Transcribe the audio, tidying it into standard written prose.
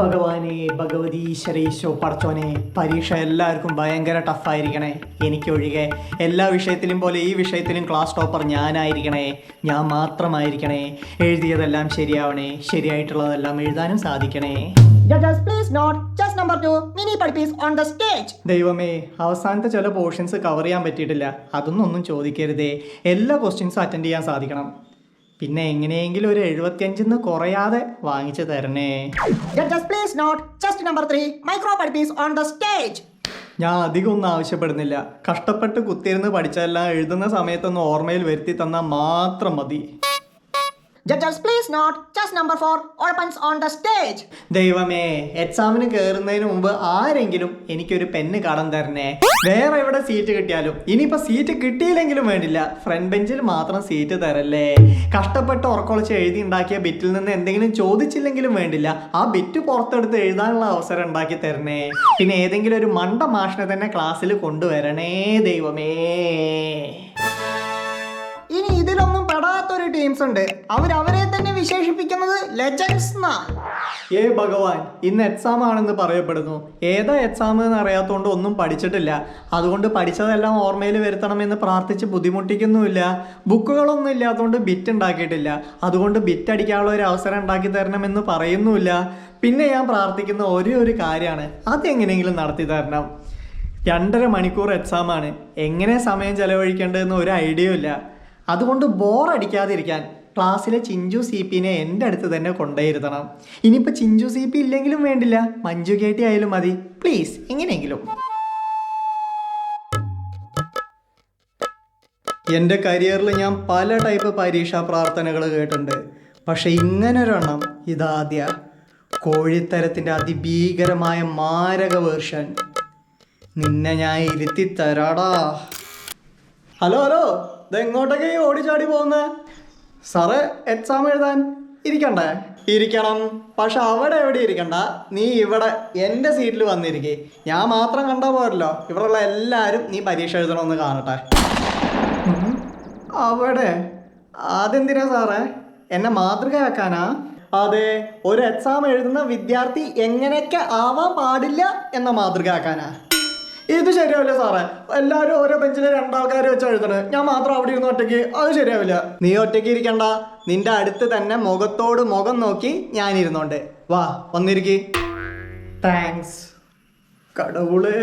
ഭഗവാനെ, ഭഗവതി, ഈശ്വരീശോ, പടച്ചോനെ, പരീക്ഷ എല്ലാവർക്കും ഭയങ്കര ടഫായിരിക്കണേ. എനിക്കൊഴികെ എല്ലാ വിഷയത്തിലും പോലെ ഈ വിഷയത്തിലും ക്ലാസ് ടോപ്പർ ഞാനായിരിക്കണേ. ഞാൻ മാത്രമായിരിക്കണേ. എഴുതിയതെല്ലാം ശരിയാവണേ. ശരിയായിട്ടുള്ളതെല്ലാം എഴുതാനും സാധിക്കണേ. ദൈവമേ, അവസാനത്തെ ചില പോർഷൻസ് കവർ ചെയ്യാൻ പറ്റിയിട്ടില്ല. അതൊന്നും ചോദിക്കരുതേ. എല്ലാ ക്വസ്റ്റ്യൻസും അറ്റൻഡ് ചെയ്യാൻ സാധിക്കണം. പിന്നെ എങ്ങനെയെങ്കിലും ഒരു 75 കുറയാതെ വാങ്ങിച്ചു തരണേ. ഞാൻ അധികം ഒന്നും ആവശ്യപ്പെടുന്നില്ല. കഷ്ടപ്പെട്ട് കുത്തിയിരുന്ന് പഠിച്ചതെല്ലാം എഴുതുന്ന സമയത്തൊന്ന് ഓർമ്മയിൽ വരുത്തി തന്നാൽ മാത്രം മതി. ദൈവമേ, എക്സാമിന് കയറുന്നതിന് മുമ്പ് ആരെങ്കിലും എനിക്കൊരു പെണ്ണ് കടം തരണേ. വേറെ എവിടെ സീറ്റ് കിട്ടിയാലും, ഇനിയിപ്പോ സീറ്റ് കിട്ടിയില്ലെങ്കിലും വേണ്ടില്ല, ഫ്രണ്ട് ബെഞ്ചിൽ മാത്രം സീറ്റ് തരല്ലേ. കഷ്ടപ്പെട്ട് ഉറക്കൊളിച്ച് എഴുതി ഉണ്ടാക്കിയ ബിറ്റിൽ നിന്ന് എന്തെങ്കിലും ചോദിച്ചില്ലെങ്കിലും വേണ്ടില്ല, ആ ബിറ്റ് പുറത്തെടുത്ത് എഴുതാനുള്ള അവസരം ഉണ്ടാക്കി തരണേ. പിന്നെ ഏതെങ്കിലും ഒരു മണ്ട മാഷിനെ തന്നെ ക്ലാസ്സിൽ കൊണ്ടുവരണേ ദൈവമേ. ഇനി ഇതിലൊന്നും പെടാത്തൊരു ടീംസ് ഉണ്ട്. അവരെ തന്നെ വിശേഷിപ്പിക്കുന്നത് ലെജൻഡ്സ് എന്നാ. ഏ ഭഗവാൻ, ഇന്ന് എക്സാം ആണെന്ന് പറയപ്പെടുന്നു. ഏതാ എക്സാം എന്ന് അറിയാത്തതുകൊണ്ട് ഒന്നും പഠിച്ചിട്ടില്ല. അതുകൊണ്ട് പഠിച്ചതെല്ലാം ഓർമ്മയിൽ വരുത്തണമെന്ന് പ്രാർത്ഥിച്ച് ബുദ്ധിമുട്ടിക്കുന്നുമില്ല. ബുക്കുകളൊന്നും ഇല്ലാത്തതുകൊണ്ട് ബിറ്റ് ഉണ്ടാക്കിയിട്ടില്ല. അതുകൊണ്ട് ബിറ്റ് അടിക്കാനുള്ള ഒരു അവസരം ഉണ്ടാക്കി തരണമെന്ന് പറയുന്നുമില്ല. പിന്നെ ഞാൻ പ്രാർത്ഥിക്കുന്ന ഒരേ ഒരു കാര്യമാണ്, അതെങ്ങനെയെങ്കിലും നടത്തി തരണം. 2.5 മണിക്കൂർ എക്സാമാണ്. എങ്ങനെ സമയം ചെലവഴിക്കേണ്ടതെന്ന് ഒരു ഐഡിയ ഇല്ല. അതുകൊണ്ട് ബോറടിക്കാതിരിക്കാൻ ക്ലാസ്സിലെ ചിഞ്ചു CPനെ എൻ്റെ അടുത്ത് തന്നെ കൊണ്ടുപോയിരുത്തണം. ഇനിയിപ്പോൾ ചിഞ്ചു CP ഇല്ലെങ്കിലും വേണ്ടില്ല, മഞ്ജു കേട്ടി ആയാലും മതി. പ്ലീസ്, എങ്ങനെയെങ്കിലും. എൻ്റെ കരിയറിൽ ഞാൻ പല ടൈപ്പ് പരീക്ഷാ പ്രാർത്ഥനകൾ കേട്ടിട്ടുണ്ട്. പക്ഷെ ഇങ്ങനൊരെണ്ണം ഇതാദ്യ. കോഴിത്തരത്തിൻ്റെ അതിഭീകരമായ മാരക വേർഷൻ. നിന്നെ ഞാൻ ഇരുത്തി തരാടാ. ഹലോ, ഇതെങ്ങോട്ടൊക്കെ ഓടിച്ചാടി പോകുന്നത്? സാറേ, എക്സാം എഴുതാൻ ഇരിക്കണ്ടേ? ഇരിക്കണം. പക്ഷെ അവിടെ എവിടെ ഇരിക്കണ്ട, നീ ഇവിടെ എൻ്റെ സീറ്റിൽ വന്നിരിക്കേ. ഞാൻ മാത്രം കണ്ടാൽ പോരല്ലോ, ഇവിടെയുള്ള എല്ലാവരും നീ പരീക്ഷ എഴുതണമെന്ന് കാണട്ടെ. അവിടെ അതെന്തിനാ സാറേ? എന്നെ മാതൃകയാക്കാനാ? അതെ, ഒരു എക്സാം എഴുതുന്ന വിദ്യാർത്ഥി എങ്ങനെയൊക്കെ ആവാൻ പാടില്ല എന്ന മാതൃകയാക്കാനാ. ഇത് ശരിയാവില്ല സാറേ. എല്ലാവരും ഓരോ ബെഞ്ചിൽ 2 ആൾക്കാരെ വെച്ച് എഴുതണേ. ഞാൻ മാത്രം അവിടെ ഇരുന്ന് ഒറ്റയ്ക്ക്, അത് ശരിയാവില്ല. നീ ഒറ്റയ്ക്ക് ഇരിക്കണ്ട, നിന്റെ അടുത്ത് തന്നെ മുഖത്തോട് മുഖം നോക്കി ഞാൻ ഇരുന്നോണ്ട്. വാ, വന്നിരിക്കേ. താങ്ക്സ് കടവുളേ.